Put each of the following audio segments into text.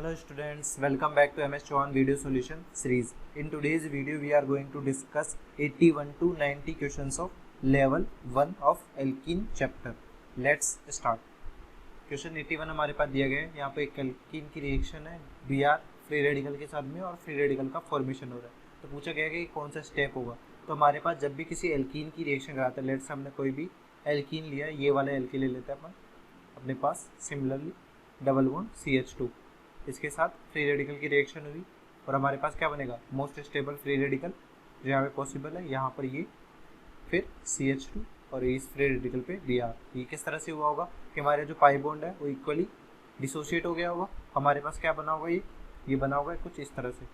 Hello students, welcome back to MS Chauhan Video Solution series. In today's video we are going to discuss 81 to 90 questions of level 1 of alkene chapter. Let's start. Question 81 हमारे पास दिया गया है. यहाँ पे एक alkene की reaction है Br free radical के साथ में और फ्री रेडिकल का फॉर्मेशन हो रहा है. तो पूछा गया है कि कौन सा स्टेप होगा. तो हमारे पास जब भी किसी एल्कीन की रिएक्शन कराता है, लेट्स हमने कोई भी एल्कीन लिया, ये वाला एल्कीन ले लेते हैं अपन अपने पास. सिमिलरली डबल बॉन्ड CH2, इसके साथ फ्री रेडिकल की रिएक्शन हुई और हमारे पास क्या बनेगा, मोस्ट स्टेबल फ्री रेडिकल जो यहाँ पे पॉसिबल है. यहाँ पर ये फिर CH2 और इस फ्री रेडिकल पे Br. ये किस तरह से हुआ होगा कि हमारे जो पाई बॉन्ड है वो इक्वली डिसोशिएट हो गया होगा. हमारे पास क्या बना होगा, ये बना होगा कुछ इस तरह से.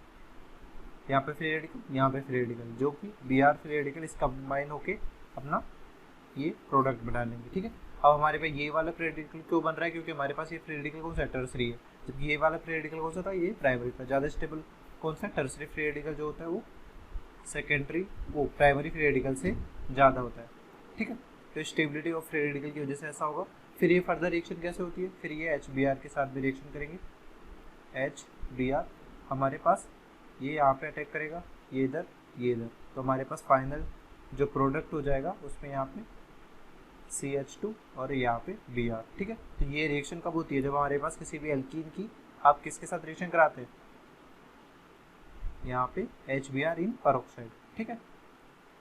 यहाँ पे फ्री रेडिकल, यहाँ पे फ्री रेडिकल, जो कि Br फ्री रेडिकल इस कंबाइन होके अपना ये प्रोडक्ट बना लेंगे. ठीक है. अब हमारे पे ये वाला फ्री रेडिकल क्यों बन रहा है, क्योंकि हमारे पास ये फ्री रेडिकल कौन सा टर्सरी है, जबकि ये वाला फ्री रेडिकल कौन सा था, ये प्राइमरी था. ज़्यादा स्टेबल कौन सा, टर्सरी फ्री रेडिकल जो होता है वो सेकेंडरी वो प्राइमरी फ्री रेडिकल से ज़्यादा होता है. ठीक है. तो स्टेबिलिटी ऑफ फ्री रेडिकल की वजह से ऐसा होगा. फिर ये फर्दर रिएक्शन कैसे होती है, फिर ये HBr के साथ भी रिएक्शन करेंगे. HBr हमारे पास ये यहाँ पे अटैक करेगा, ये इधर ये इधर. तो हमारे पास फाइनल जो प्रोडक्ट हो जाएगा उसमें यहाँ पे CH2 और यहाँ पे Br. ठीक है. तो ये रिएक्शन कब होती है, जब हमारे पास किसी भी एल्कीन की आप किसके साथ रिएक्शन कराते हैं, यहाँ पे HBr इन पेरोक्साइड. ठीक है.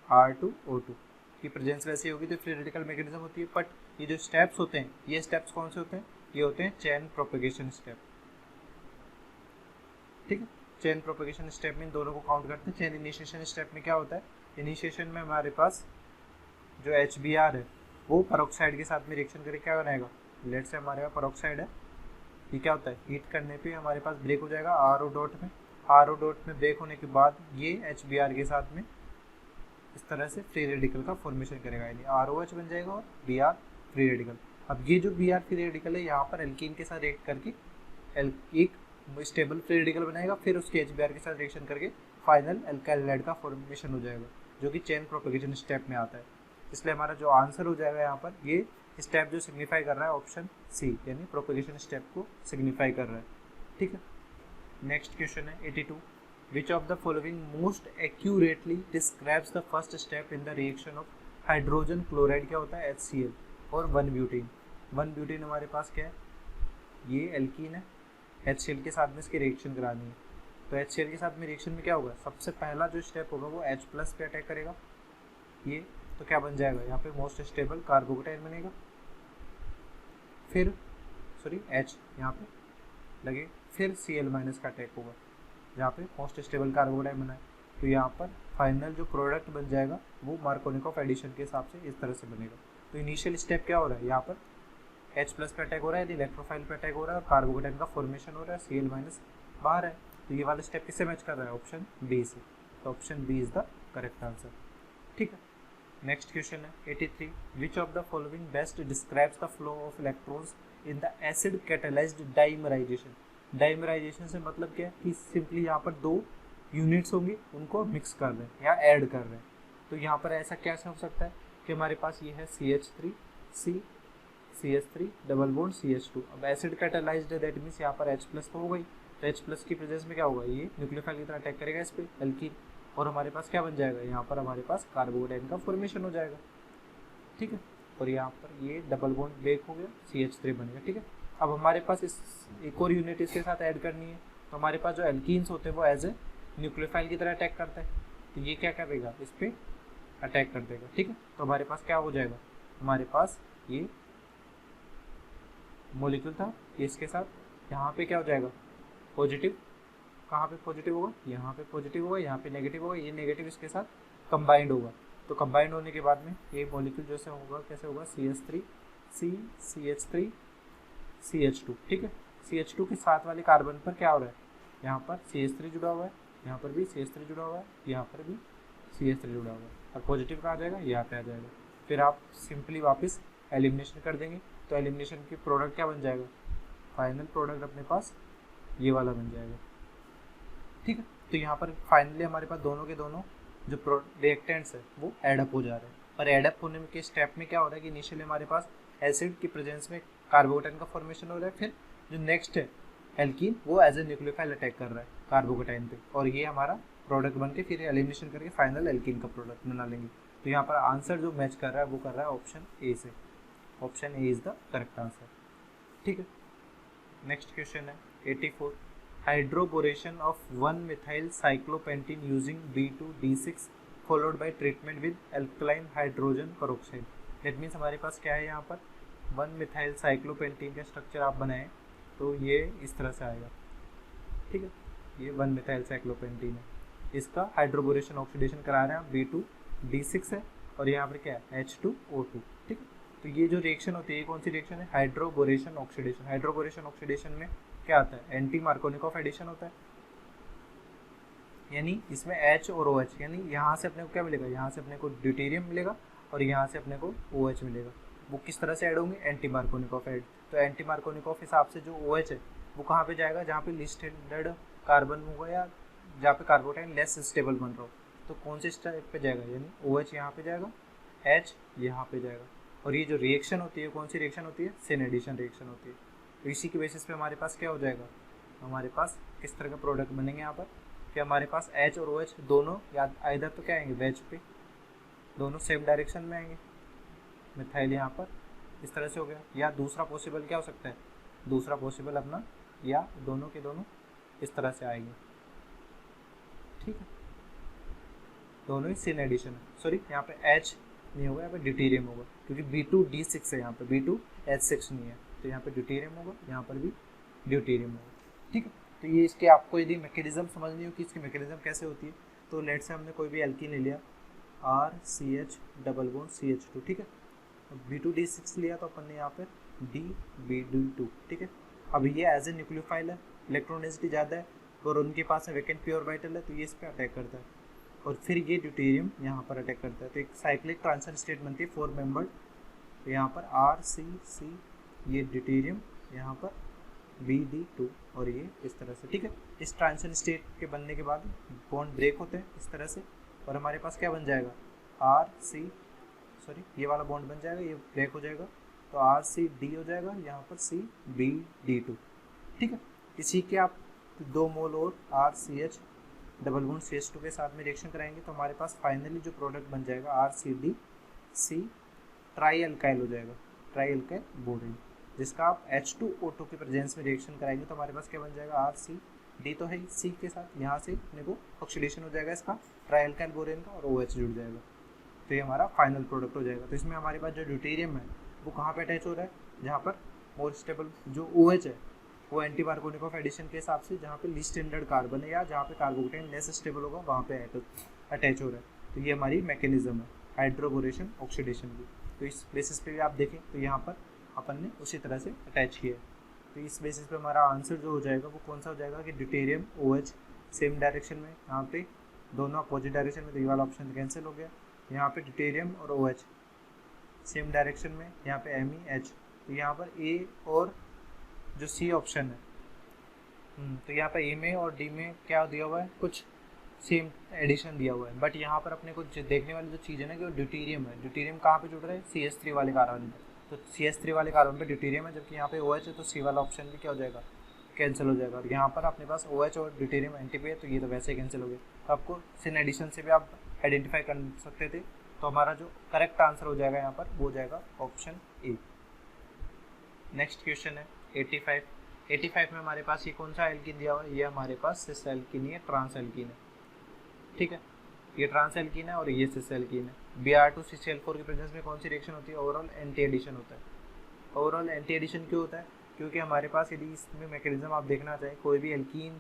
R2O2 की प्रेजेंस वैसी होगी तो फ्री रेडिकल मैकेनिज्म होती है. बट ये जो स्टेप्स होते हैं, ये स्टेप्स कौन से होते हैं, ये होते हैं चेन प्रोपेगेशन स्टेप. ठीक है. चेन प्रोपेगेशन स्टेप में इन दोनों को काउंट करते हैं. चेन इनिशिएशन स्टेप में क्या होता है, इनिशिएशन में हमारे पास जो HBr है वो पेरोक्साइड के साथ में रिएक्शन करके क्या बनाएगा, लेट से हमारे पास पेरोक्साइड है, ये क्या होता है, हीट करने पे हमारे पास ब्रेक हो जाएगा RO डॉट में. RO डॉट में ब्रेक होने के बाद ये HBr के साथ में इस तरह से फ्री रेडिकल का फॉर्मेशन करेगा, यानी ROH बन जाएगा और Br फ्री रेडिकल. अब ये जो Br फ्री रेडिकल है यहाँ पर एल्कीन के साथ रिएक्ट करके एक स्टेबल फ्री रेडिकल बनाएगा, फिर उसके HBr के साथ रिएक्शन करके फाइनल एल्काइल हैलाइड का फॉर्मेशन हो जाएगा, जो कि चेन प्रोपेगेशन स्टेप में आता है. इसलिए हमारा जो आंसर हो जाएगा यहाँ पर, ये स्टेप जो सिग्निफाई कर रहा है ऑप्शन C, यानी प्रोपेगेशन स्टेप को सिग्निफाई कर रहा है. ठीक है. नेक्स्ट क्वेश्चन है 82. विच of the following most accurately describes the first step in the reaction of hydrogen chloride. क्या होता है, HCl और 1 ब्यूटीन. 1 ब्यूटीन हमारे पास क्या है, ये एल्कीन है, HCl के साथ में इसकी रिएक्शन करानी है. तो HCl के साथ में रिएक्शन में क्या होगा, सबसे पहला जो स्टेप होगा वो H+ पे अटैक करेगा. ये तो क्या बन जाएगा, यहाँ पे मोस्ट स्टेबल कार्बोकेटाइन बनेगा. फिर H यहाँ पे लगे, फिर Cl- का अटैक होगा जहाँ पे मोस्ट स्टेबल कार्बोकेटाइन बना है. तो यहाँ पर फाइनल जो प्रोडक्ट बन जाएगा वो मार्कोनिकोव एडिशन के हिसाब से इस तरह से बनेगा. तो इनिशियल स्टेप क्या हो रहा है, यहाँ पर H+ पे अटैक हो रहा है, यदि इलेक्ट्रोफाइल पे अटैक हो रहा है और कार्बोकेटाइन का फॉर्मेशन हो रहा है, Cl- बाहर है. तो ये वाला स्टेप किससे मैच कर रहा है, ऑप्शन B से. तो option B is the correct answer. ठीक है. नेक्स्ट क्वेश्चन है 83. विच of the following best describes the flow of electrons in the acid catalysed dimerisation. Dimerisation से मतलब क्या है कि सिंपली यहाँ पर दो यूनिट्स होंगे, उनको मिक्स कर रहे हैं या ऐड कर रहे हैं. तो यहाँ पर ऐसा कैसे हो सकता है कि हमारे पास ये है CH3 डबल बॉन्ड CH2. अब एसिड कैटेलाइज्ड है, दैट मीन्स यहाँ पर H+ तो हो गई. तो H+ की प्रेजेंस में क्या होगा, ये न्यूक्लियोफाइल की तरह अटैक करेगा इस पर एल्कीन, और हमारे पास क्या बन जाएगा, यहाँ पर हमारे पास कार्बोकेटाइन का फॉर्मेशन हो जाएगा. ठीक है. और यहाँ पर ये डबल बॉन्ड ब्रेक हो गया, CH3 बनेगा. ठीक है. अब हमारे पास इस एक और यूनिट इसके साथ ऐड करनी है. तो हमारे पास जो एल्कीन्स होते हैं वो एज ए न्यूक्लियोफाइल की तरह अटैक करता है. तो ये क्या करेगा, इस पर अटैक कर देगा. ठीक है. तो हमारे पास क्या हो जाएगा, हमारे पास ये मॉलिक्यूल था, ये इसके साथ यहाँ पे क्या हो जाएगा, पॉजिटिव. कहाँ पे पॉजिटिव होगा, यहाँ पे पॉजिटिव होगा, यहाँ पे नेगेटिव होगा, ये नेगेटिव इसके साथ कंबाइंड होगा. तो कंबाइंड होने के बाद में ये मॉलिक्यूल जैसे होगा, कैसे होगा, CH3 CH2. ठीक है. CH2 के साथ वाले कार्बन पर क्या हो रहा है, यहाँ पर CH3 जुड़ा हुआ है, यहाँ पर भी CH3 जुड़ा हुआ है, यहाँ पर भी CH3 जुड़ा हुआ है. और पॉजिटिव कहाँ आ जाएगा, यहाँ पे आ जाएगा. फिर आप सिंपली वापस एलिमिनेशन कर देंगे. तो एलिमिनेशन की प्रोडक्ट क्या बन जाएगा, फाइनल प्रोडक्ट अपने पास ये वाला बन जाएगा. ठीक है. तो यहाँ पर फाइनली हमारे पास दोनों के दोनों जो रिएक्टेंट्स है वो एडअप हो जा रहे हैं. और एडअप होने के स्टेप में क्या हो रहा है कि इनिशियली हमारे पास एसिड की प्रेजेंस में कार्बोकेटाइन का फॉर्मेशन हो रहा है. फिर जो नेक्स्ट है एल्कीन वो एज ए न्यूक्लियोफाइल अटैक कर रहा है कार्बोकेटाइन पे, और ये हमारा प्रोडक्ट बन के फिर एलिमिनेशन करके फाइनल एल्कीन का प्रोडक्ट बना लेंगे। तो यहाँ पर आंसर जो मैच कर रहा है वो कर रहा है ऑप्शन ए से। Option A is the correct answer. ठीक है, नेक्स्ट क्वेश्चन है 84। Hydroboration of 1 methyl साइक्लोपेंटीन using B2D6 followed by treatment with alkaline hydrogen peroxide. That means हमारे पास क्या है, यहाँ पर 1 मिथाइल साइक्लोपेंटीन का स्ट्रक्चर आप बनाएं तो ये इस तरह से आएगा। ठीक है, ये 1 मिथाइल साइक्लोपेंटीन है, इसका हाइड्रोबोरेशन ऑक्सीडेशन करा रहे हैं आप, B2D6 है और यहाँ पर क्या है H2O2। ठीक है, तो ये जो रिएक्शन होती है ये कौन सी रिएक्शन है, हाइड्रोबोरेशन ऑक्सीडेशन। हाइड्रोबोरेशन ऑक्सीडेशन में क्या आता है, एंटी मार्कोनिकॉफ एडिशन होता है, यानी इसमें H और OH, यानी यहाँ से अपने को क्या मिलेगा, यहाँ से अपने को ड्यूटेरियम मिलेगा और यहाँ से अपने को OH मिलेगा। वो किस तरह से ऐड होंगे, एंटी मार्कोनिकॉफ ऐड। तो एंटी मार्कोनिकॉफ हिसाब से जो OH है वो कहाँ पे जाएगा, जहाँ पे लिस्ट स्टैंडर्ड कार्बन होगा या जहाँ पे कार्बोटाइन लेस स्टेबल बन रहा हो, तो कौन से स्टेप पे जाएगा, यानी OH यहाँ पे जाएगा, H यहाँ पे जाएगा। और ये जो रिएक्शन होती है कौन सी रिएक्शन होती है, सिन एडिशन रिएक्शन होती है। तो इसी के बेसिस पे हमारे पास क्या हो जाएगा, हमारे पास किस तरह का प्रोडक्ट बनेंगे यहाँ पर कि हमारे पास H और OH दोनों या आइदर तो क्या आएंगे वेज पे, दोनों सेम डायरेक्शन में आएंगे। मिथाइल यहाँ पर इस तरह से हो गया, या दूसरा पॉसिबल क्या हो सकता है, दूसरा पॉसिबल अपना या दोनों के दोनों इस तरह से आएंगे। ठीक है, दोनों ही सिन एडिशन है। सॉरी, यहाँ पे H नहीं होगा, यहाँ पे ड्यूटेरियम होगा क्योंकि B2D6 है, यहाँ पे B2H6 नहीं है, तो यहाँ पे ड्यूटेरियम होगा, यहाँ पर भी ड्यूटेरियम होगा। ठीक है, तो ये इसके आपको यदि मैकेनिज्म समझनी हो कि इसकी मैकेनिज्म कैसे होती है, तो लेट से हमने कोई भी एल्कीन ले लिया RCH डबल बॉन्ड CH2। ठीक है, B2D6 लिया तो अपन ने यहाँ पर DB2। ठीक है, अब ये एज ए न्यूक्लियोफाइल है, इलेक्ट्रॉन डेंसिटी ज़्यादा है और उनके पास में वैकेंट प्योर ऑर्बिटल है, तो ये इस पर अटैक करता है और फिर ये ड्यूटेरियम यहाँ पर अटैक करता है। तो एक साइक्लिक ट्रांजिशन स्टेट बनती है 4 मेंबर्ड। तो यहाँ पर RCC, ये ड्यूटेरियम, यहाँ पर BD2 और ये इस तरह से। ठीक है, इस ट्रांजिशन स्टेट के बनने के बाद बॉन्ड ब्रेक होते हैं इस तरह से और हमारे पास क्या बन जाएगा, ये वाला बॉन्ड बन जाएगा, ये ब्रेक हो जाएगा तो RCD हो जाएगा, यहाँ पर CBD2। ठीक है, इसी के आप 2 मोल और RCH डबल बॉन्ड CH2 के साथ में रिएक्शन कराएंगे तो हमारे पास फाइनली जो प्रोडक्ट बन जाएगा RCDC ट्राई अल्काइल हो जाएगा, ट्राई अल्काइल बोरेन, जिसका आप H2O2 के प्रेजेंस में रिएक्शन कराएंगे तो हमारे पास क्या बन जाएगा, RCD तो है C के साथ, यहाँ से अपने को ऑक्सीडेशन हो जाएगा इसका ट्राई अल्काइल बोरेन का और OH जुड़ जाएगा, तो ये हमारा फाइनल प्रोडक्ट हो जाएगा। तो इसमें हमारे पास जो ड्यूटेरियम है वो कहाँ पे अटैच हो रहा है, जहाँ पर मोर स्टेबल जो OH है वो एंटी मार्कोनिकॉफ एडिशन के हिसाब से जहाँ पे लीस्ट स्टैंडर्ड कार्बन है या जहाँ पे कार्बोकेटाइन लेस स्टेबल होगा वहाँ पे अटैच हो रहा है। तो ये हमारी मैकेनिज्म है हाइड्रोबोरेशन ऑक्सीडेशन की। तो इस बेसिस पे भी आप देखें तो यहाँ पर अपन ने उसी तरह से अटैच किया है। तो इस बेसिस पे हमारा आंसर जो हो जाएगा वो कौन सा हो जाएगा कि ड्यूटेरियम OH सेम डायरेक्शन में, यहाँ पे दोनों अपोजिट डायरेक्शन में, तो ये वाला ऑप्शन कैंसिल हो गया। यहाँ पे ड्यूटेरियम और OH सेम डायरेक्शन में, यहाँ पे MEH, तो यहाँ पर A और जो C ऑप्शन है, तो यहाँ पर A में और D में क्या दिया हुआ है, कुछ सेम एडिशन दिया हुआ है, बट यहाँ पर अपने को देखने वाली जो चीज़ है ना कि वो ड्यूटेरियम है। ड्यूटेरियम कहाँ पे जुड़ रहा है, CH3 वाले कार्बन में, तो CH3 वाले कार्बन पे ड्यूटेरियम है, जबकि यहाँ पे OH है तो C वाला ऑप्शन भी क्या हो जाएगा, कैंसिल हो जाएगा। और यहाँ पर अपने पास OH और ड्यूटेरियम एंटी पे है तो ये तो वैसे ही कैंसिल हो गया। तो आपको सिन एडिशन से भी आप आइडेंटिफाई कर सकते थे। तो हमारा जो करेक्ट आंसर हो जाएगा यहाँ पर वो हो जाएगा ऑप्शन ए। नेक्स्ट क्वेश्चन है 85 में हमारे पास ये कौन सा एल्कीन दिया हुआ है, ये हमारे पास सिस एल्कीन है, ट्रांस एल्कीन है। ठीक है, ये ट्रांस एल्कीन है और ये सिस एल्कीन है। Br2CCl4 के प्रेजेंस में कौन सी रिएक्शन होती है, ओवरऑल एंटी एडिशन होता है। ओवरऑल एंटी एडिशन क्यों होता है, क्योंकि हमारे पास यदि इसमें मैकेनिज्म आप देखना चाहें, कोई भी एल्कीन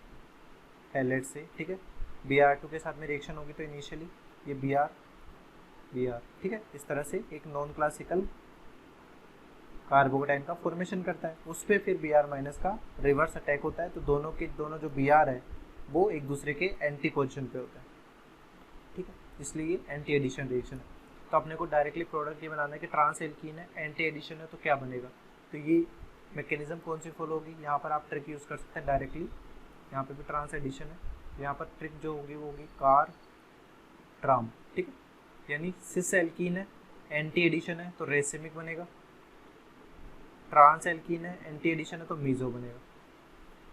है लेट से, ठीक है, Br2 के साथ में रिएक्शन होगी तो इनिशियली ये Br, ठीक है, इस तरह से एक नॉन क्लासिकल कार्बोकेटाइन का फॉर्मेशन करता है, उस पर फिर Br- का रिवर्स अटैक होता है, तो दोनों जो Br है वो एक दूसरे के एंटी पोजिशन पे होता है। ठीक है, इसलिए एंटी एडिशन रिएक्शन है। तो अपने को डायरेक्टली प्रोडक्ट ये बनाना है कि ट्रांस एल्कीन है, एंटी एडिशन है, तो क्या बनेगा, तो ये मैकेनिज्म कौन सी फॉलो होगी। यहाँ पर आप ट्रिक यूज़ कर सकते हैं डायरेक्टली, यहाँ पे भी ट्रांस एडिशन है, यहाँ पर ट्रिक जो होगी वो होगी कार ट्राम। ठीक है, यानी सिस एल्कीन है, एंटी एडिशन है तो रेसिमिक बनेगा, ट्रांस एल्कीन है, एंटी एडिशन है तो मीजो बनेगा।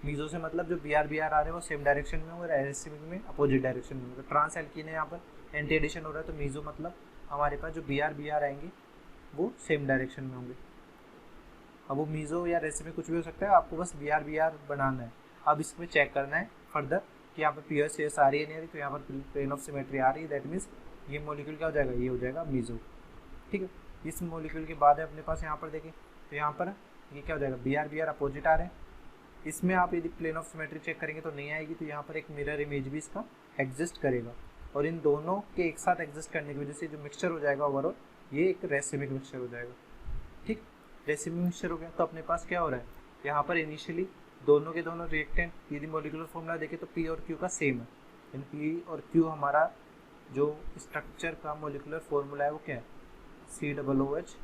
मीजो से मतलब जो BR आ रहे हैं वो सेम डायरेक्शन में और एसिमिक में अपोजिट डायरेक्शन में। तो ट्रांस एल्कीन है यहाँ पर एंटी एडिशन हो रहा है, तो मीजो मतलब हमारे पास जो BR आएंगे वो सेम डायरेक्शन में होंगे। अब वो मीजो या रेसिपी कुछ भी हो सकता है, आपको बस BR बनाना है। अब इसमें चेक करना है फर्दर कि यहाँ पर PS आ रही है नहीं आ रही, तो यहाँ पर प्लेन ऑफ सिमेट्री आ रही है, दैट मीन्स ये मॉलिक्यूल क्या हो जाएगा, ये हो जाएगा मीजो। ठीक है, इस मॉलिक्यूल के बाद है अपने पास यहाँ पर देखें तो यहाँ पर ये क्या हो जाएगा, BR अपोजिट आ रहे हैं। इसमें आप यदि प्लेन ऑफ सिमेट्री चेक करेंगे तो नहीं आएगी, तो यहाँ पर एक मिरर इमेज भी इसका एग्जिस्ट करेगा, और इन दोनों के एक साथ एग्जिस्ट करने की वजह से जो मिक्सचर हो जाएगा ओवरऑल, ये एक रेसिमिक मिक्सचर हो जाएगा। ठीक, रेसिमिक मिक्सचर हो गया तो अपने पास क्या हो रहा है, यहाँ पर इनिशियली दोनों के दोनों रिएक्टेंट यदि मॉलिक्यूलर फॉर्मूला देखें तो P और Q का सेम है, यानी P और Q हमारा जो स्ट्रक्चर का मॉलिक्यूलर फॉर्मूला है वो क्या है, COOH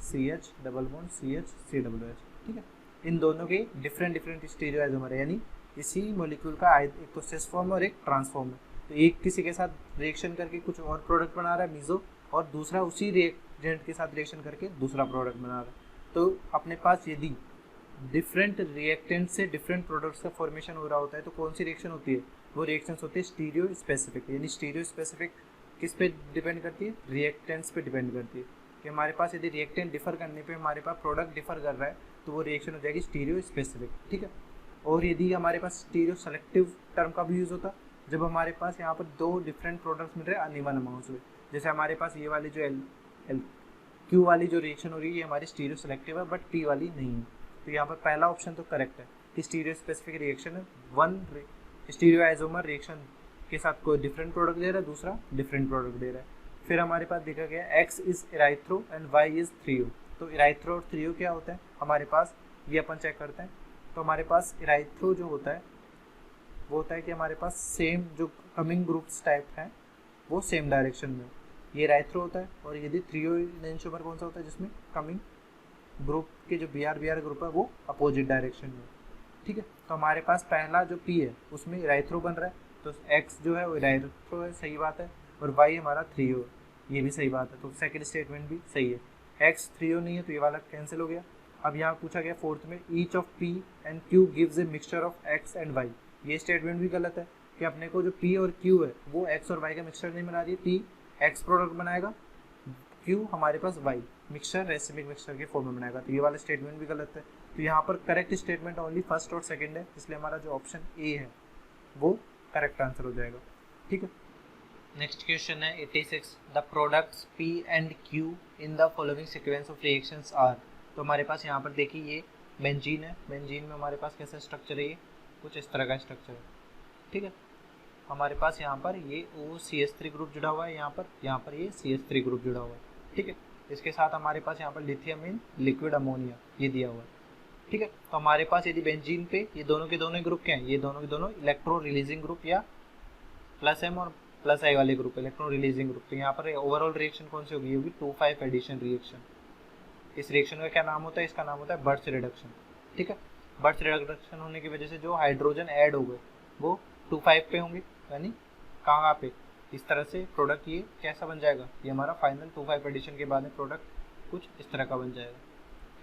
CH double bond CH COOH। ठीक है, इन दोनों के डिफरेंट स्टीरियो आइसोमर है, यानी इसी मॉलिक्यूल का एक तो सिस फॉर्म और एक ट्रांसफॉर्म है। तो एक किसी के साथ रिएक्शन करके कुछ और प्रोडक्ट बना रहा है मीजो, और दूसरा उसी रिएक्टेंट के साथ रिएक्शन करके दूसरा प्रोडक्ट बना रहा है। तो अपने पास यदि डिफरेंट रिएक्टेंट से डिफरेंट प्रोडक्ट्स का फॉर्मेशन हो रहा होता है तो कौन सी रिएक्शन होती है, वो रिएक्शंस होती है स्टीरियो स्पेसिफिक। यानी स्टीरियो स्पेसिफिक किस पे डिपेंड करती है, रिएक्टेंट्स पे डिपेंड करती है, कि हमारे पास यदि रिएक्टेंट डिफर करने पे हमारे पास प्रोडक्ट डिफर कर रहा है तो वो रिएक्शन हो जाएगी स्टीरियो स्पेसिफिक। ठीक है, और यदि हमारे पास स्टीरियो सेलेक्टिव टर्म का भी यूज़ होता जब हमारे पास यहाँ पर दो डिफरेंट प्रोडक्ट्स मिल रहे हैं अनइवन अमाउंट्स में, जैसे हमारे पास ये वाली जो Q वाली जो रिएक्शन हो रही है ये हमारी स्टीरियो सेलेक्टिव है बट P वाली नहीं है। तो यहाँ पर पहला ऑप्शन तो करेक्ट है कि स्टीरियो स्पेसिफिक रिएक्शन है, वन स्टीरियो आइसोमर रिएक्शन के साथ कोई डिफरेंट प्रोडक्ट दे रहा है, दूसरा डिफरेंट प्रोडक्ट दे रहा है। फिर हमारे पास देखा गया X is erythro and Y is threo. तो इराइथ्रो और थ्रियो क्या होता है हमारे पास, ये अपन चेक करते हैं। तो हमारे पास इराइथ्रो जो होता है वो होता है कि हमारे पास सेम जो कमिंग ग्रुप्स टाइप हैं वो सेम डायरेक्शन में, ये इराइथ्रो होता है। और यदि थ्रियो एंटियोमर कौन सा होता है जिसमें कमिंग ग्रुप के जो BR ग्रुप है वो अपोजिट डायरेक्शन में। ठीक है, तो हमारे पास पहला जो P है उसमें इराइथ्रो बन रहा है, तो X जो है वो इराइथ्रो है, सही बात है, और Y हमारा थ्रियो है, ये भी सही बात है। तो सेकंड स्टेटमेंट भी सही है। X थ्रियो नहीं है तो ये वाला कैंसिल हो गया। अब यहाँ पूछा गया फोर्थ में each of P and Q gives A mixture of X and Y। ये स्टेटमेंट भी गलत है कि अपने को जो P और Q है वो X और Y का मिक्सचर नहीं बना रही है। P X प्रोडक्ट बनाएगा, Q हमारे पास Y मिक्सचर रेसिमिक मिक्सचर के फॉर्म में बनाएगा, तो ये वाला स्टेटमेंट भी गलत है। तो यहाँ पर करेक्ट स्टेटमेंट ओनली फर्स्ट और सेकंड है, इसलिए हमारा जो ऑप्शन ए है वो करेक्ट आंसर हो जाएगा। ठीक है, नेक्स्ट क्वेश्चन है 86, the products P and Q in the following sequence of reactions are. तो हमारे पास यहाँ पर देखिए ये बेंजीन है, बेंजीन में हमारे पास कैसा स्ट्रक्चर है, ये कुछ इस तरह का स्ट्रक्चर है। ठीक है, हमारे पास यहाँ पर ये OCH3 ग्रुप जुड़ा हुआ है, यहाँ पर ये CH3 ग्रुप जुड़ा हुआ है। ठीक है, इसके साथ हमारे पास यहाँ पर लिथियम इन लिक्विड अमोनिया ये दिया हुआ है। ठीक है, तो हमारे पास यदि बेंजीन पे ये दोनों के दोनों ग्रुप क्या हैं, ये दोनों के दोनों इलेक्ट्रो रिलीजिंग ग्रुप या +M और +I वाले ग्रुप, इलेक्ट्रो रिलीजिंग ग्रुप। तो यहाँ पर ओवरऑल रिएक्शन कौन सी होगी, होगी 2,5 एडिशन रिएक्शन। इस रिएक्शन का क्या नाम होता है, इसका नाम होता है बर्च रिडक्शन। ठीक है, बर्च रिडक्शन होने की वजह से जो हाइड्रोजन ऐड हो गए वो 2,5 पे होंगे, यानी कहाँ पे, इस तरह से प्रोडक्ट ये कैसा बन जाएगा, ये हमारा फाइनल 2,5 एडिशन के बाद में प्रोडक्ट कुछ इस तरह का बन जाएगा।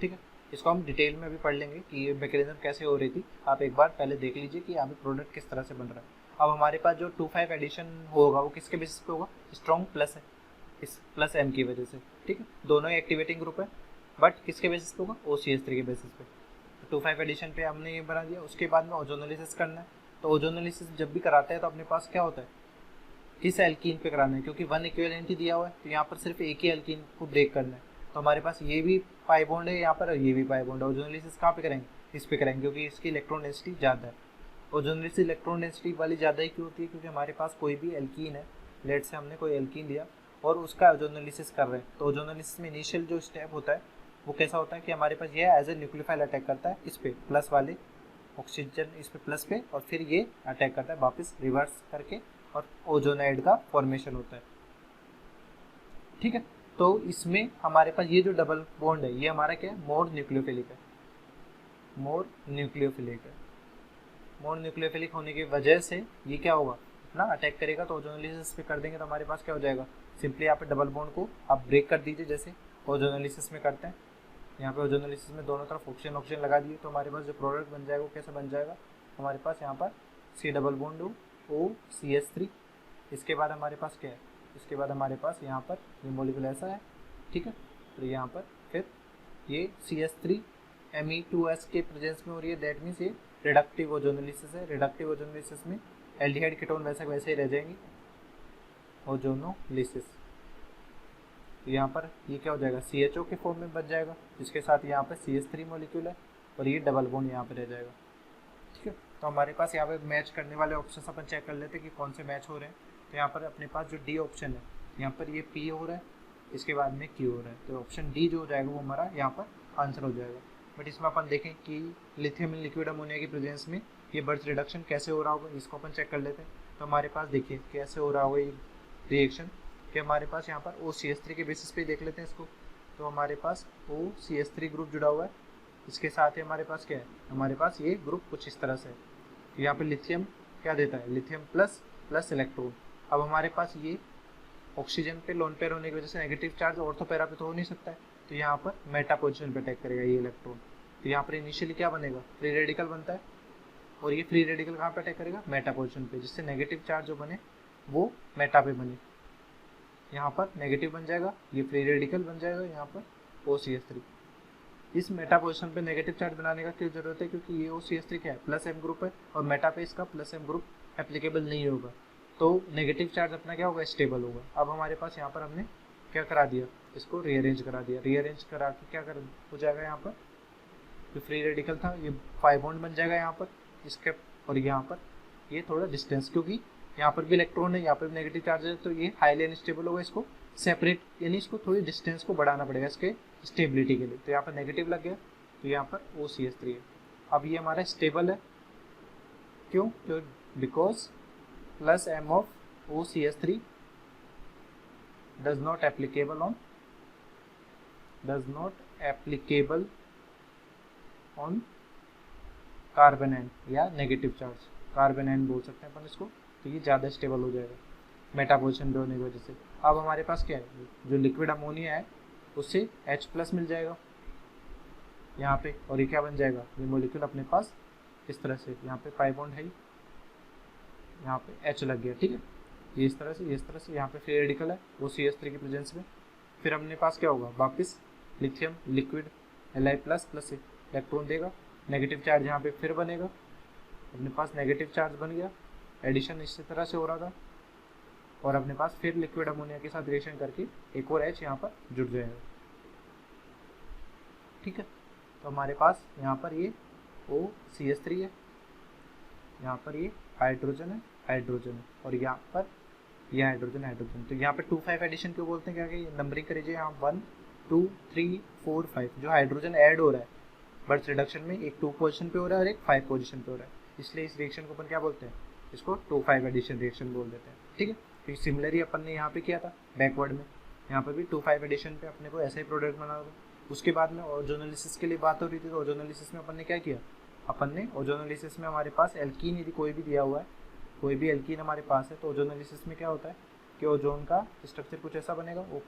ठीक है, इसको हम डिटेल में भी पढ़ लेंगे कि ये मैकेनिज्म कैसे हो रही थी, आप एक बार पहले देख लीजिए कि यहाँ पे प्रोडक्ट किस तरह से बन रहा है। अब हमारे पास जो 2,5 एडिशन होगा वो किसके बेसिस पे होगा, स्ट्रॉन्ग प्लस है, इस +M की वजह से। ठीक है, दोनों ही एक्टिवेटिंग ग्रुप है बट किसके बेसिस पे होगा, OCH3 के बेसिस पे। 2,5 एडिशन पे हमने ये बना दिया, उसके बाद में ओजोनोलिसिस करना है। तो ओजोनोलिसिस जब भी कराते हैं तो अपने पास क्या होता है, किस एल्कीन पे कराना है, क्योंकि 1 इक्विवेलेंट ही दिया हुआ है तो यहाँ पर सिर्फ एक ही एल्कीन को ब्रेक करना है। तो हमारे पास ये भी पाई बॉन्ड है यहाँ पर, और ये भी पाई बॉन्ड है। ओजोनोलिसिस कहाँ पे करेंगे, इस पे करेंगे, क्योंकि इसकी इलेक्ट्रॉन डेंसिटी ज़्यादा है। ओजोनोलिसिस इलेक्ट्रॉन डेंसिटी वाली ज़्यादा ही क्यों होती है, क्योंकि हमारे पास कोई भी एल्कीन है, लेट से हमने कोई एल्कीन लिया और उसका ओजोनोलिसिस कर रहे हैं। तो ओजोनोलिसिस में इनिशियल जो स्टेप होता है वो कैसा होता है कि हमारे पास ये एज ए न्यूक्लियोफाइल अटैक करता है इस पे प्लस वाले ऑक्सीजन, इस पे प्लस पे, और फिर ये अटैक करता है वापस रिवर्स करके और ओजोनाइड का फॉर्मेशन होता है। ठीक है, तो इसमें हमारे पास ये जो डबल बॉन्ड है ये हमारा क्या है, मोर न्यूक्लियोफिलिक है, मोर न्यूक्लियोफिलिक है। मोर न्यूक्लियोफिलिक होने की वजह से ये क्या होगा ना, अटैक करेगा। तो ओजोनोलिसिस पे कर देंगे तो हमारे पास क्या हो जाएगा, सिंपली यहाँ पे डबल बॉन्ड को आप ब्रेक कर दीजिए, जैसे ओजोनोलिसिस में करते हैं। यहाँ पे ओजोनोलिसिस में दोनों तरफ ऑक्सीजन लगा दिए तो हमारे पास जो प्रोडक्ट बन जाएगा वो कैसे बन जाएगा, हमारे पास यहाँ पर C डबल बॉन्ड OCH3, इसके बाद हमारे पास क्या है, इसके बाद हमारे पास यहाँ पर ये मॉलिक्यूल ऐसा है, ठीक है। तो यहाँ पर फिर ये CH3 Me2S के प्रेजेंस में हो रही है, दैट मीन्स ये रिडक्टिव ओजोनोलिसिस है। रिडक्टिव ओजोनोलिसिस में एल्डिहाइड कीटोन वैसे वैसे ही रह जाएंगे, ओजोनोलिसिस। तो यहाँ पर ये क्या हो जाएगा, CHO के फॉर्म में बच जाएगा, जिसके साथ यहाँ पर CH3 मॉलिक्यूल है और ये डबल बॉन्ड यहाँ पर रह जाएगा, ठीक है। तो हमारे पास यहाँ पे मैच करने वाले ऑप्शन अपन चेक कर लेते हैं कि कौन से मैच हो रहे हैं। तो यहाँ पर अपने पास जो डी ऑप्शन है, यहाँ पर ये P हो रहा है, इसके बाद में Q हो रहा है, तो ऑप्शन डी जो हो जाएगा वो हमारा यहाँ पर आंसर हो जाएगा। बट इसमें अपन देखें कि लिथियम लिक्विड अमोनिया की प्रेजेंस में ये बर्थ रिडक्शन कैसे हो रहा होगा, इसको अपन चेक कर लेते हैं। तो हमारे पास देखिए कैसे हो रहा होगा ये रिएक्शन, कि हमारे पास यहाँ पर OCH3 के बेसिस पे देख लेते हैं इसको। तो हमारे पास OCH3 ग्रुप जुड़ा हुआ है, इसके साथ ही हमारे पास क्या है, हमारे पास ये ग्रुप कुछ इस तरह से है। तो यहाँ पे लिथियम क्या देता है, लिथियम प्लस इलेक्ट्रॉन। अब हमारे पास ये ऑक्सीजन पे लोन पेयर होने की वजह से नेगेटिव चार्ज ऑर्थो पैरा पे तो हो नहीं सकता है, तो यहाँ पर मेटा पोजिशन पे अटैक करेगा ये इलेक्ट्रॉन। तो यहाँ पर इनिशियली क्या बनेगा, फ्री रेडिकल बनता है, और ये फ्री रेडिकल कहाँ पे अटैक करेगा, मेटा पोजिशन पे, जिससे नेगेटिव चार्ज जो बने वो मेटा पे बने। यहाँ पर नेगेटिव बन जाएगा, ये फ्री रेडिकल बन जाएगा यहाँ पर OCH3। इस मेटा पोजिशन पे नेगेटिव चार्ज बनाने का क्यों जरूरत है, क्योंकि ये OCH3 क्या है, +M ग्रुप है, और मेटा पे इसका +M ग्रुप एप्लीकेबल नहीं होगा, तो नेगेटिव चार्ज अपना क्या होगा, स्टेबल होगा। अब हमारे पास यहाँ पर हमने क्या करा दिया, इसको रीअरेंज करा दिया। रीअरेंज करा के क्या कर हो जाएगा, यहाँ पर जो फ्री रेडिकल था ये 5 बॉन्ड बन जाएगा यहाँ पर इसके, और यहाँ पर ये थोड़ा डिस्टेंस, क्योंकि यहाँ पर भी इलेक्ट्रॉन है, यहाँ पर भी नेगेटिव चार्ज है, तो ये हाईली अनस्टेबल होगा, इसको सेपरेट यानी इसको थोड़ी डिस्टेंस को बढ़ाना पड़ेगा इसके स्टेबिलिटी के लिए। तो यहाँ पर नेगेटिव लग गया, तो यहाँ पर OCH3 है। अब ये हमारा स्टेबल है, क्यों, because +M of OCH3 does not applicable on carbon N या नेगेटिव चार्ज, कार्बन एन बोल सकते हैं अपन इसको। तो ये ज़्यादा स्टेबल हो जाएगा मेटा पोजिशन पे होने की वजह से। अब हमारे पास क्या है, जो लिक्विड अमोनिया है उससे H+ मिल जाएगा यहाँ पे, और ये क्या बन जाएगा, ये मॉलिक्यूल अपने पास इस तरह से, यहाँ पे 5 बॉन्ड है, यहाँ पे H लग गया, ठीक है। ये इस तरह से यहाँ पे फ्री रेडिकल है OCH3 की प्रेजेंस में। फिर अपने पास क्या होगा, वापस लिथियम लिक्विड Li++ इलेक्ट्रॉन देगा, नेगेटिव चार्ज यहाँ पे फिर बनेगा, अपने पास नेगेटिव चार्ज बन गया, एडिशन इसी तरह से हो रहा था, और अपने पास फिर लिक्विड अमोनिया के साथ रिएक्शन करके एक और H यहाँ पर जुड़ जाएगा, ठीक है। तो हमारे पास यहाँ पर ये OCH3 है, यहाँ पर ये हाइड्रोजन है, और यहाँ पर ये हाइड्रोजन। तो यहाँ पे 2,5 एडिशन क्यों बोलते हैं, क्या नंबरिंग करीजिए, यहाँ 1 2 3 4 5 जो हाइड्रोजन ऐड हो रहा है बर्थ रिडक्शन में, एक 2 पोजीशन पे हो रहा है और एक 5 पोजीशन पे हो रहा है, इसलिए इस रिएक्शन को अपन क्या बोलते हैं, इसको 2,5 एडिशन रिएक्शन बोल देते हैं, ठीक है। तो सिमिलरली अपन ने यहाँ पे किया था बैकवर्ड में, यहाँ पर भी 2,5 एडिशन पे अपने को ऐसा ही प्रोडक्ट बना होगा। उसके बाद में ओजोनोलिसिस के लिए बात हो रही थी, तो ओजोनोलिसिस में अपन ने क्या किया, अपन ने ओजोनोलिसिस में हमारे पास एल्कीन यदि कोई भी दिया हुआ है, कोई भी एल्कीन हमारे पास है, तो ओजोनोलिसिस में क्या होता है कि ओजोन का स्ट्रक्चर कुछ ऐसा बनेगा, O+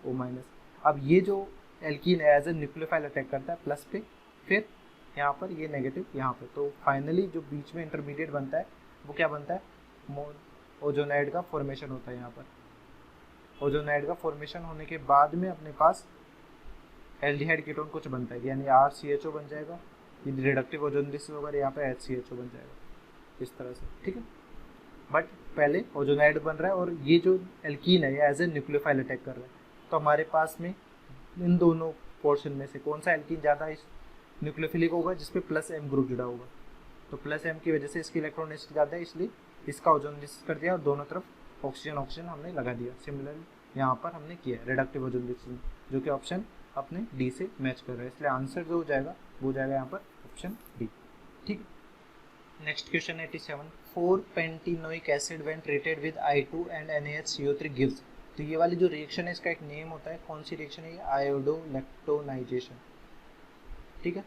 O-। अब ये जो एल्कीन है एज ए न्यूक्लियोफाइल अटैक करता है प्लस पे, फिर यहाँ पर ये नेगेटिव यहाँ पे, तो फाइनली जो बीच में इंटरमीडिएट बनता है वो क्या बनता है, ओजोनाइड का फॉर्मेशन होता है। यहाँ पर ओजोनाइड का फॉर्मेशन होने के बाद में अपने पास एल्डिहाइड कीटोन कुछ बनता है, यानी RCHO बन जाएगा, ये रिडक्टिव ओजोनोलिसिस होगा, यहाँ पे HCHO बन जाएगा इस तरह से, ठीक है। बट पहले ओजोनाइड बन रहा है और ये जो एल्कीन है ये एज ए न्यूक्लियोफाइल अटैक कर रहा है, तो हमारे पास में इन दोनों पोर्शन में से कौन सा एल्कीन ज़्यादा इस न्यूक्लियोफिलिक होगा, जिसपे +M ग्रुप जुड़ा होगा, तो +M की वजह से इसकी इलेक्ट्रॉन डेंसिटी ज़्यादा है, इसलिए इसका ओजोनोलिसिस कर दिया और दोनों तरफ ऑक्सीजन हमने लगा दिया। सिमिलरली यहाँ पर हमने किया रिडक्टिव ओजोनोलिसिस, जो कि ऑप्शन अपने डी से मैच कर रहा है, इसलिए आंसर जो हो जाएगा वो हो जाएगा यहाँ पर ऑप्शन डी, ठीक है। Next question 87, pentenoic acid when treated with I2 and NaHCO3 gives. तो ये वाली जो रिएक्शन है इसका एक नेम होता है, कौन सी रिएक्शन है ये, आयोडोलैक्टोनाइजेशन, ठीक है।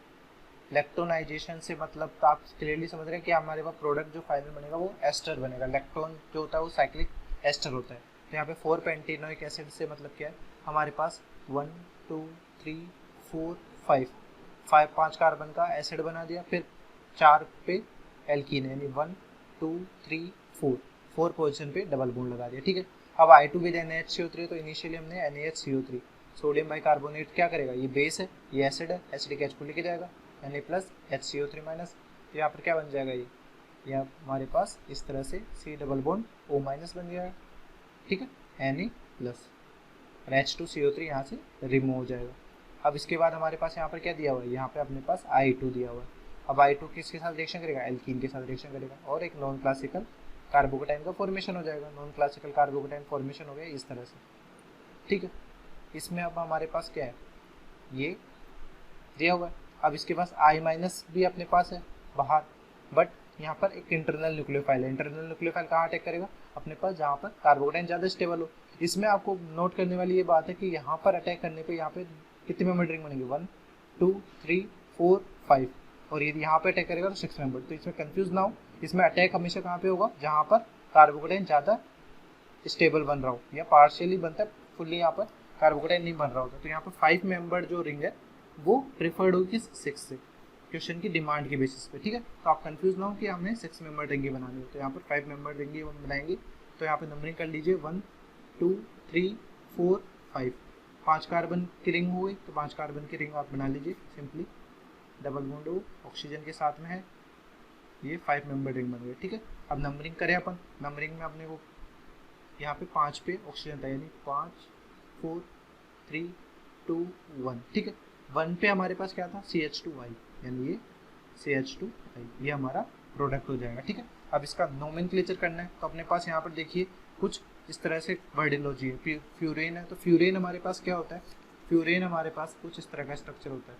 लैक्टोनाइजेशन से मतलब तो आप क्लियरली समझ रहे हैं कि हमारे पास प्रोडक्ट जो फाइनल बनेगा वो एस्टर बनेगा, लैक्टोन जो होता है वो साइक्लिक एस्टर होता है। तो यहाँ पे 4-पेंटीनोइक एसिड से मतलब क्या है, हमारे पास 1 2 3 4 5 5 कार्बन का एसिड बना दिया, फिर 4 पे एल्कीन है, यानी 1 2 3 4 पोजीशन पे डबल बॉन्ड लगा दिया, ठीक है। अब I2 विद NaHCO3 तो इनिशियली हमने NaHCO3, सोडियम बाइकार्बोनेट क्या करेगा, ये बेस है, ये एसिड है, एसिडिक H को लेके जाएगा Na प्लस HCO3 माइनस, तो यहाँ पर क्या बन जाएगा, ये हमारे पास इस तरह से C double bond O minus बन जाएगा, ठीक है, Na प्लस और H2CO3 यहाँ से रिमूव हो जाएगा। अब इसके बाद हमारे पास यहाँ पर क्या दिया हुआ है, यहाँ पे अपने पास I2 दिया हुआ है। अब I2 किसके साथ रिएक्शन करेगा, एल्कीन के साथ रिएक्शन करेगा और एक नॉन क्लासिकल कार्बोकेटाइन का फॉर्मेशन हो जाएगा। नॉन क्लासिकल कार्बोकेटाइन फॉर्मेशन हो गया इस तरह से, ठीक है। इसमें अब हमारे पास क्या है, ये दिया हुआ है। अब इसके पास I माइनस भी अपने पास है बाहर, बट यहाँ पर एक इंटरनल न्यूक्लियोफाइल है। इंटरनल न्यूक्लियोफाइल कहाँ अटैक करेगा, अपने पास जहाँ पर कार्बोकेटाइन ज़्यादा स्टेबल हो। इसमें आपको नोट करने वाली ये बात है कि यहाँ पर अटैक करने पे यहाँ पे कितने मेंबर रिंग बनेंगे, 1 2 3 4 5, और यदि यहाँ पे अटैक करेगा तो 6 मेंबर। तो इसमें कंफ्यूज ना हो, इसमें अटैक हमेशा कहाँ पे होगा, जहाँ पर कार्बोकेटाइन ज़्यादा स्टेबल बन रहा हो या पार्शियली बनता है, फुल्ली यहाँ पर कार्बोकेटाइन नहीं बन रहा होता। तो यहाँ पर 5 मेंबर जो रिंग है वो प्रेफर्ड होगी 6 से, क्वेश्चन की डिमांड के बेसिस पे, ठीक है। तो आप कंफ्यूज ना हो कि हमें 6 मेंबर रिंग ही बनानी है, तो यहाँ पर 5 मेंबर रिंग ही हम बनाएंगे। तो यहाँ पर नंबरिंग कर लीजिए 1 2 3 4 5, 5 कार्बन की रिंग हो गई, तो 5 कार्बन की रिंग आप बना लीजिए सिंपली, डबल बॉन्ड ऑक्सीजन के साथ में है, ये 5 मेंबर रिंग बन गई, ठीक है। अब नंबरिंग करें अपन, नंबरिंग में अपने को यहाँ पे 5 पे ऑक्सीजन था, यानी 5 4 3 2 1, ठीक है। 1 पे हमारे पास क्या था, CH2I, यानी ये CH2I, ये हमारा प्रोडक्ट हो जाएगा, ठीक है। अब इसका नोमेनक्लेचर करना है, तो अपने पास यहाँ पर देखिए कुछ इस तरह से वर्डिनोलॉजी है। फ्यूरेन है, तो फ्यूरेन हमारे पास क्या होता है, फ्यूरेन हमारे पास कुछ इस तरह का स्ट्रक्चर होता है,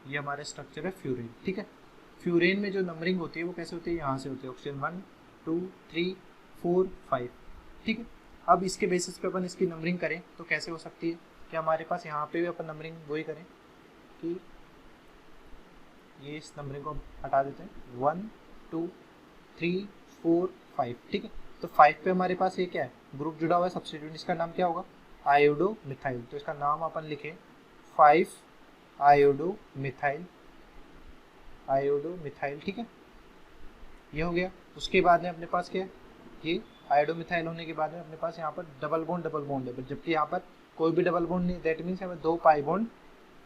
ये हमारा स्ट्रक्चर है फ्यूरेन, ठीक है। फ्यूरेन में जो नंबरिंग होती है वो कैसे होती है, यहाँ से होती है, ऑक्सीजन 1 2 3 4 5, ठीक है। अब इसके बेसिस पे अपन इसकी नंबरिंग करें तो कैसे हो सकती है कि हमारे पास यहाँ पे भी अपन नंबरिंग वही करें कि ये इस नंबरिंग को हटा देते हैं, 1 2 3 4 5, ठीक है। तो 5 पे हमारे पास ये क्या है, ग्रुप जुड़ा हुआ है सब्स्टिट्यूएंट, इसका नाम क्या होगा, आयोडो मिथाइल। तो इसका नाम अपन लिखें 5 आयोडो मिथाइल, आयोडो मिथाइल, ठीक है, ये हो गया। उसके बाद में अपने पास क्या है, ये आयोडो मिथाइल होने के बाद में अपने पास यहाँ पर डबल बॉन्ड है, जबकि यहाँ पर कोई भी डबल बॉन्ड नहीं, दैट मीन्स हमें 2 पाई बॉन्ड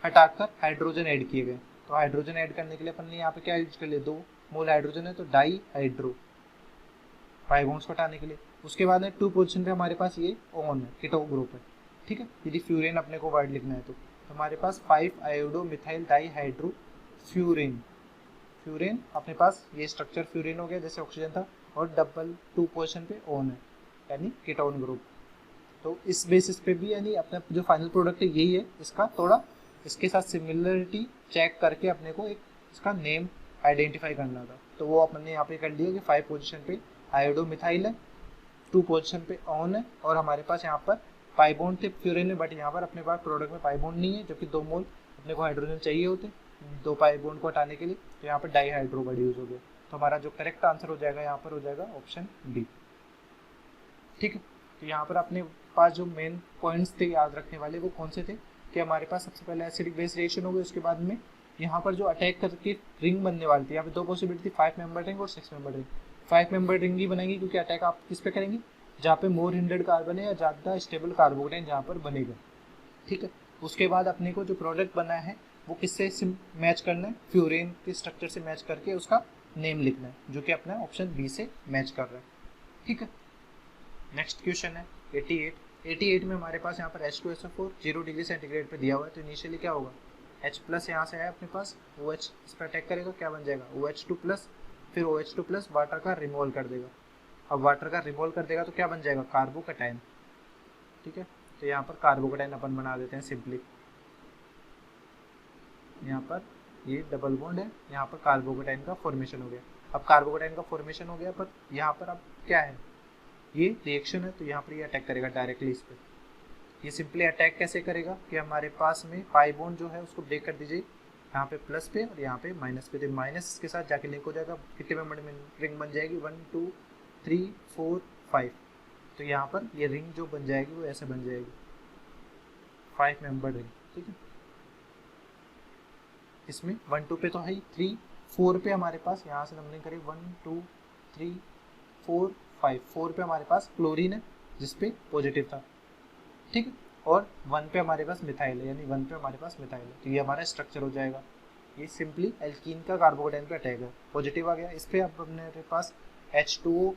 हटाकर हाइड्रोजन ऐड किए गए। तो हाइड्रोजन ऐड करने के लिए अपन ने यहाँ पे क्या यूज कर लिया, 2 मोल हाइड्रोजन है, तो डाई हाइड्रो, पाई बॉन्ड्स को हटाने के लिए। उसके बाद में 2 पोजीशन पे हमारे पास ये ओन है, कीटो ग्रुप है, ठीक है। यदि फ्यूरेन अपने को वर्ड लिखना है तो हमारे पास 5 iodomethyl dihydro furan, furan अपने पास ये स्ट्रक्चर फ्यूरेन हो गया जैसे ऑक्सीजन था, और डबल 2 पोजीशन पे ओन है, यानी कीटोन ग्रुप। तो इस बेसिस पे भी यानी अपना जो फाइनल प्रोडक्ट है यही है, इसका थोड़ा इसके साथ सिमिलरिटी चेक करके अपने को एक इसका नेम आइडेंटिफाई करना था, तो वो अपन ने यहाँ पे कर लिया कि 5 पोजीशन पे आयोडो मिथाइल है, 2 पोजीशन पे ऑन है, और हमारे पास यहाँ पर पाई बॉन्ड थे फ्यूरेन में, बट यहाँ पर अपने पास प्रोडक्ट में पाई बॉन्ड नहीं है, जबकि 2 मोल अपने को हाइड्रोजन चाहिए होते 2 पाई बॉन्ड को हटाने के लिए, तो यहाँ पर डाई हाइड्रो वर्ड यूज हो गया। तो हमारा जो करेक्ट आंसर हो जाएगा यहाँ पर हो जाएगा ऑप्शन डी, ठीक है। तो यहाँ पर अपने पास जो मेन पॉइंट्स थे याद रखने वाले वो कौन से थे कि हमारे पास सबसे पहले एसिडिक बेस रिएक्शन हो गई, उसके बाद में यहाँ पर जो अटैक करके रिंग बनने वाली थी, यहाँ पे 2 पॉसिबिलिटी थी, 5 मेंबर रिंग और 6 मेंबर रिंग। 5 मेंबर रिंग ही बनाएंगे क्योंकि अटैक आप किस पे करेंगे, जहाँ पे मोर हिंड्रेड कार्बन है या ज़्यादा स्टेबल कार्बोकेटाइन जहाँ पर बनेगा, ठीक है। उसके बाद अपने को जो प्रोडक्ट बना है वो किससे मैच करना है, फ्यूरेन के स्ट्रक्चर से मैच करके उसका नेम लिखना है, जो कि अपना ऑप्शन बी से मैच कर रहा है, ठीक है। नेक्स्ट क्वेश्चन है 88 में हमारे पास यहाँ पर H2SO4 0 डिग्री सेंटीग्रेड पे दिया हुआ है, तो इनिशियली क्या होगा, H प्लस यहाँ से है अपने पास, OH इस पर अटैक करेगा, क्या बन जाएगा OH2 प्लस, फिर OH2 प्लस वाटर का रिमोल कर देगा। अब वाटर का रिमोल कर देगा तो क्या बन जाएगा, कार्बोकेटाइन, ठीक है। तो यहाँ पर कार्बोकेटाइन अपन बना देते हैं सिंपली, यहाँ पर ये डबल बॉन्ड है, यहाँ पर कार्बोकेटाइन का फॉर्मेशन हो गया। अब कार्बोकेटाइन का फॉर्मेशन हो गया, पर यहाँ पर अब क्या है, ये रिएक्शन है, तो यहाँ पर ये अटैक करेगा डायरेक्टली इस पर। ये सिंपली अटैक कैसे करेगा कि हमारे पास में पाई बॉन्ड जो है उसको ब्रेक कर दीजिए, यहाँ पे प्लस पे और यहाँ पे माइनस पे, तो माइनस के साथ जाके लिंक हो जाएगा, कितने मेंबर में रिंग बन जाएगी, 1 2 3 4 5। तो यहाँ पर ये रिंग जो बन जाएगी वो ऐसे बन जाएगी 5 मेंबर रिंग, ठीक है। इसमें 1 2 पे तो है ही, 3 4 पे हमारे पास यहाँ से नंबरिंग करें 1 2 3 4 5, 4 पे हमारे पास क्लोरीन है जिसपे पॉजिटिव था, ठीक है, और 1 पे हमारे पास मिथाइल है, यानी 1 पे हमारे पास मिथाइल है, तो ये हमारा स्ट्रक्चर हो जाएगा। ये सिंपली एल्कीन का कार्बोकेटाइन पे अटैक है, पॉजिटिव आ गया, इस पर अब अपने पास H2O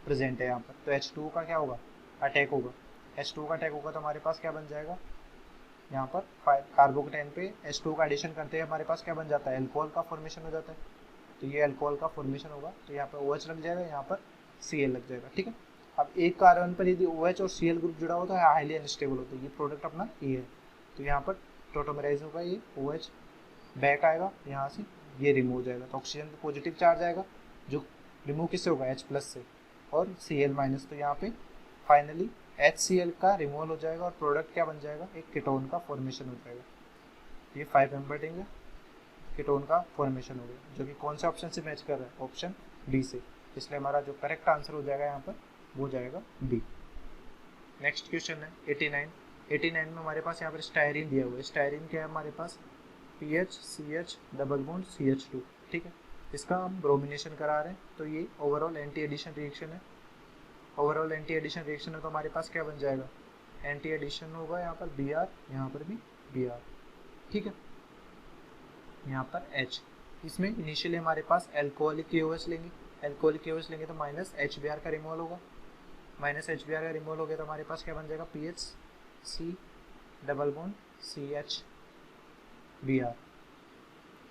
प्रेजेंट है यहाँ पर, तो H2O का क्या होगा, अटैक होगा। H2O का अटैक होगा तो हमारे पास क्या बन जाएगा, यहाँ पर कार्बोकेटाइन पे H2O का एडिशन करते हैं हमारे पास क्या बन जाता है, अल्कोहल का फॉर्मेशन हो जाता है, तो ये अल्कोहल का फॉर्मेशन होगा, तो यहाँ पर OH लग जाएगा, यहाँ पर Cl लग जाएगा, ठीक है। अब एक कार्बन पर यदि OH और Cl ग्रुप जुड़ा हो तो हाईली अनस्टेबल होता है, ये प्रोडक्ट अपना ये है, तो यहाँ पर टोटोमराइज होगा, ये OH बैक आएगा, यहाँ से ये रिमूव हो जाएगा, तो ऑक्सीजन पे पॉजिटिव चार्ज आएगा जो रिमूव किससे होगा, H+ से, और Cl-, तो यहाँ पे फाइनली HCl का रिमूवल हो जाएगा और प्रोडक्ट क्या बन जाएगा, एक कीटोन का फॉर्मेशन हो जाएगा। ये 5 मेंबर रिंग है, कीटोन का फॉर्मेशन हो गया, जो कि कौन से ऑप्शन से मैच कर रहा है, ऑप्शन डी से, इसलिए हमारा जो करेक्ट आंसर हो जाएगा यहाँ पर वो जाएगा बी। नेक्स्ट क्वेश्चन है 89 में हमारे पास यहाँ पर स्टायरीन दिया हुआ है, स्टायरीन क्या है हमारे पास, PH डबल बॉन्ड CH2, ठीक है, इसका हम ब्रोमिनेशन करा रहे हैं, तो ये ओवरऑल एंटी एडिशन रिएक्शन है, ओवरऑल एंटी एडिशन रिएक्शन है, तो हमारे पास क्या बन जाएगा, एंटी एडिशन होगा यहाँ पर Br, यहाँ पर भी Br, ठीक है, यहाँ पर H, इसमें इनिशियली हमारे पास एल्कोहलिक KOH लेंगे, एल्कोहलिक KOH लेंगे तो माइनस HBr का रिमूवल होगा, माइनस HBr का रिमूवल हो गया तो हमारे पास क्या बन जाएगा, PHC double bond CH Br,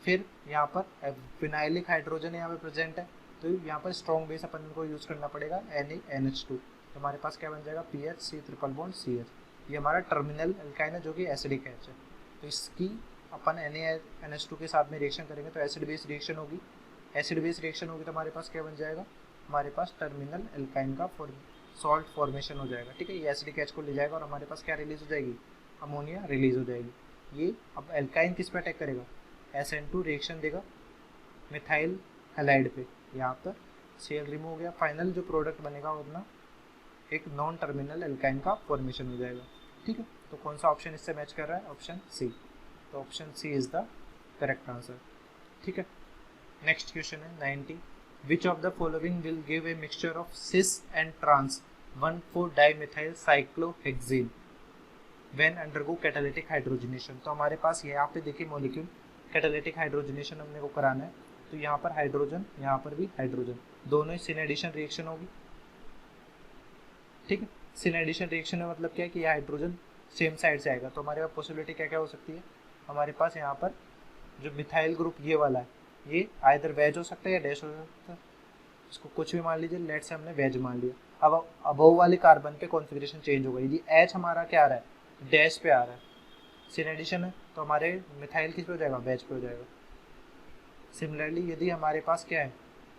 फिर यहाँ पर फिनाइलिक हाइड्रोजन यहाँ पे प्रेजेंट है, तो यहाँ पर स्ट्रॉन्ग बेस अपन को यूज करना पड़ेगा NaNH2, तो हमारे पास क्या बन जाएगा, PHC ट्रिपल बॉन्ड CH, ये हमारा टर्मिनल एल्काइन है जो कि एसिडिक है, तो इसकी अपन NaNH2 के साथ में रिएक्शन करेंगे तो एसिड बेस रिएक्शन होगी, एसिड बेस रिएक्शन होगी तो हमारे पास क्या बन जाएगा, हमारे पास टर्मिनल एल्काइन का सॉल्ट फॉर्मेशन हो जाएगा, ठीक है, ये एसिडिक H को ले जाएगा और हमारे पास क्या रिलीज हो जाएगी, अमोनिया रिलीज हो जाएगी। ये अब एल्काइन किस पे अटैक करेगा, SN2 रिएक्शन देगा मिथाइल हैलाइड पे, यहाँ पर Cl रिमूव हो गया, फाइनल जो प्रोडक्ट बनेगा वो अपना एक नॉन टर्मिनल एल्काइन का फॉर्मेशन हो जाएगा, ठीक है, तो कौन सा ऑप्शन इससे मैच कर रहा है, ऑप्शन सी, तो option C is the correct answer, ठीक है। नेक्स्ट क्वेश्चन है 90, which of the following will give a mixture of cis and trans dimethyl cyclohexane when undergo catalytic hydrogenation, तो हमारे पास यहाँ पे देखिए मॉलिक्यूल कैटालिटिक हाइड्रोजनेशन हमने को कराना है, तो यहाँ पर हाइड्रोजन, यहाँ पर भी हाइड्रोजन, दोनों ही सिन एडिशन रिएक्शन होगी, ठीक है, सिन एडिशन रिएक्शन में मतलब क्या है कि ये हाइड्रोजन सेम साइड से आएगा, तो हमारे पास पॉसिबिलिटी क्या क्या हो सकती है, हमारे पास यहाँ पर जो मिथाइल ग्रुप ये वाला है ये आइदर वेज हो सकता है या डैश हो सकता है, इसको कुछ भी मान लीजिए, लेट से हमने वेज मान लिया, अब अबव वाले कार्बन पे कॉन्फ़िगरेशन चेंज होगा, यदि H हमारा क्या आ रहा है, डैश पे आ रहा है, सिन एडिशन है तो हमारे मिथाइल किस पे हो जाएगा, वेज पे हो जाएगा। सिमिलरली यदि हमारे पास क्या है,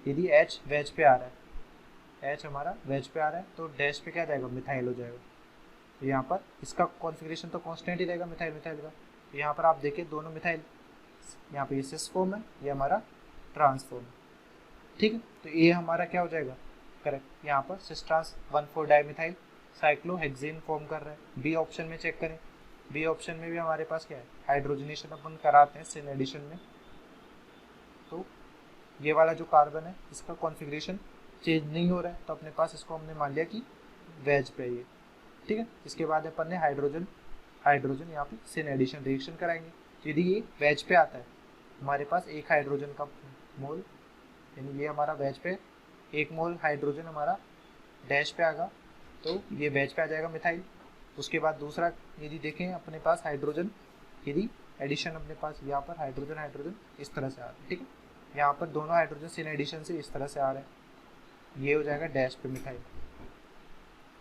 यदि H वेज पे आ रहा है, H हमारा वेज पे आ रहा है तो डैश पे क्या जाएगा, मिथाइल हो जाएगा, तो यहाँ पर इसका कॉन्फ़िगरेशन तो कांस्टेंट ही रहेगा मिथाइल का, तो यहाँ पर आप देखिए दोनों मिथाइल, यहाँ पे ये सिस फॉर्म है, ये हमारा ट्रांस फॉर्म है, ठीक है, तो ये हमारा क्या हो जाएगा, करेक्ट, यहाँ पर cis trans dimethyl cyclohexane form कर रहा है। बी ऑप्शन में चेक करें, बी ऑप्शन में भी हमारे पास क्या है, हाइड्रोजनेशन अपन कराते हैं सिन एडिशन में, तो ये वाला जो कार्बन है इसका कॉन्फ़िगरेशन चेंज नहीं हो रहा है, तो अपने पास इसको हमने मान लिया कि वेज पे ये, ठीक है, इसके बाद अपन ने हाइड्रोजन यहाँ पे सिन एडिशन रिएक्शन कराएंगे, यदि ये वेज पे आता है हमारे पास एक हाइड्रोजन का मोल, यानी ये हमारा वेज पे, एक मोल हाइड्रोजन हमारा डैश पे आएगा तो ये वेज पे आ जाएगा मिथाइल। उसके बाद दूसरा यदि देखें अपने पास हाइड्रोजन, यदि एडिशन अपने पास यहाँ पर हाइड्रोजन इस तरह से आ रहा है, ठीक है, यहाँ पर दोनों हाइड्रोजन सिन एडिशन से इस तरह से आ रहे हैं, ये हो जाएगा डैश पे मिथाइल,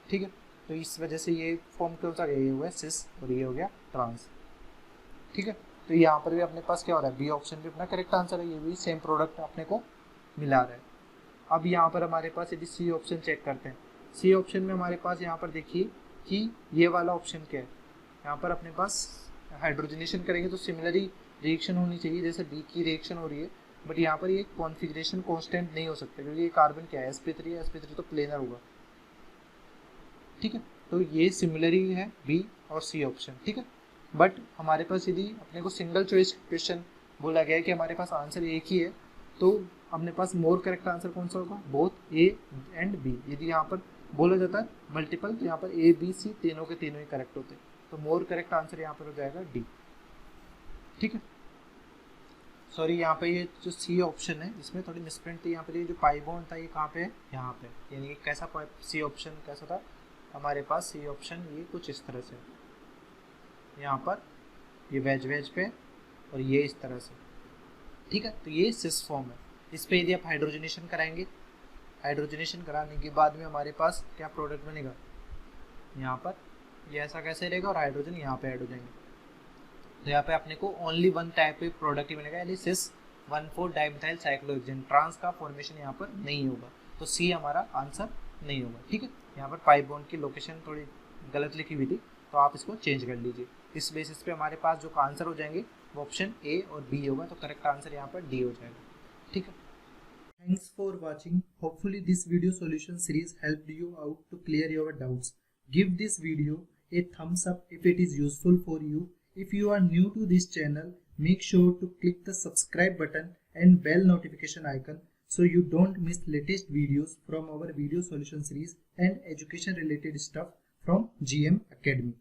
ठीक है, तो इस वजह से ये फॉर्म क्यों सा, ये हुआ है सिस और ये हो गया ट्रांस, ठीक है, तो यहाँ पर भी अपने पास क्या हो रहा है, बी ऑप्शन भी अपना करेक्ट आंसर है, ये भी सेम प्रोडक्ट अपने को मिला रहा है। अब यहाँ पर हमारे पास यदि सी ऑप्शन चेक करते हैं, सी ऑप्शन में हमारे पास यहाँ पर देखिए कि ये वाला ऑप्शन क्या है, यहाँ पर अपने पास हाइड्रोजनेशन करेंगे तो सिमिलरली रिएक्शन होनी चाहिए जैसे बी की रिएक्शन हो रही है, बट यहाँ पर ये कॉन्फ़िगरेशन कांस्टेंट नहीं हो सकता क्योंकि ये कार्बन क्या है, sp3 है, sp3 तो प्लेनर होगा, ठीक है, तो ये सिमिलरली है बी और सी ऑप्शन, ठीक है, बट हमारे पास यदि अपने को सिंगल चॉइस क्वेश्चन बोला गया है कि हमारे पास आंसर एक ही है तो अपने पास मोर करेक्ट आंसर कौन सा होगा, बोथ ए एंड बी। यदि यहाँ पर बोला जाता है मल्टीपल तो यहाँ पर ए बी सी तीनों के तीनों ही करेक्ट होते हैं, तो मोर करेक्ट आंसर यहाँ पर हो जाएगा डी। ठीक है, सॉरी यहाँ पे ये जो सी ऑप्शन है इसमें थोड़ी मिसप्रिंट थी। यहाँ पर ये जो पाई बॉन्ड था ये कहाँ पे है, यहाँ पे, यानी कि कैसा सी ऑप्शन कैसा था हमारे पास, सी ऑप्शन ये कुछ इस तरह से, यहाँ पर ये वेज पे और ये इस तरह से। ठीक है, तो ये सिस फॉर्म है। इस पे यदि आप हाइड्रोजनेशन कराएंगे, हाइड्रोजनेशन कराने के बाद में हमारे पास क्या प्रोडक्ट बनेगा, यहाँ पर ये ऐसा कैसे रहेगा और हाइड्रोजन यहाँ पे ऐड हो जाएंगे, तो यहाँ पे अपने को ओनली वन टाइप पे प्रोडक्ट ही बनेगा, यानी सिस 1,4 डाइमिथाइल साइक्लोहेक्सेन, ट्रांस का फॉर्मेशन यहाँ पर नहीं होगा, तो सी हमारा आंसर नहीं होगा। ठीक है, यहाँ पर पाई बॉन्ड की लोकेशन थोड़ी गलत लिखी हुई थी, तो आप इसको चेंज कर लीजिए। इस बेसिस पे हमारे पास जो आंसर हो जाएंगे वो ऑप्शन ए और बी होगा, तो करेक्ट आंसर यहाँ पर डी हो जाएगा। ठीक है, thanks for watching. Hopefully this video solution series helped you out to clear your doubts. Give this video a thumbs up if it is useful for you. If you are new to this channel, make sure to click the subscribe button and bell notification icon so you don't miss latest videos from our video solution series and education related stuff from GM Academy.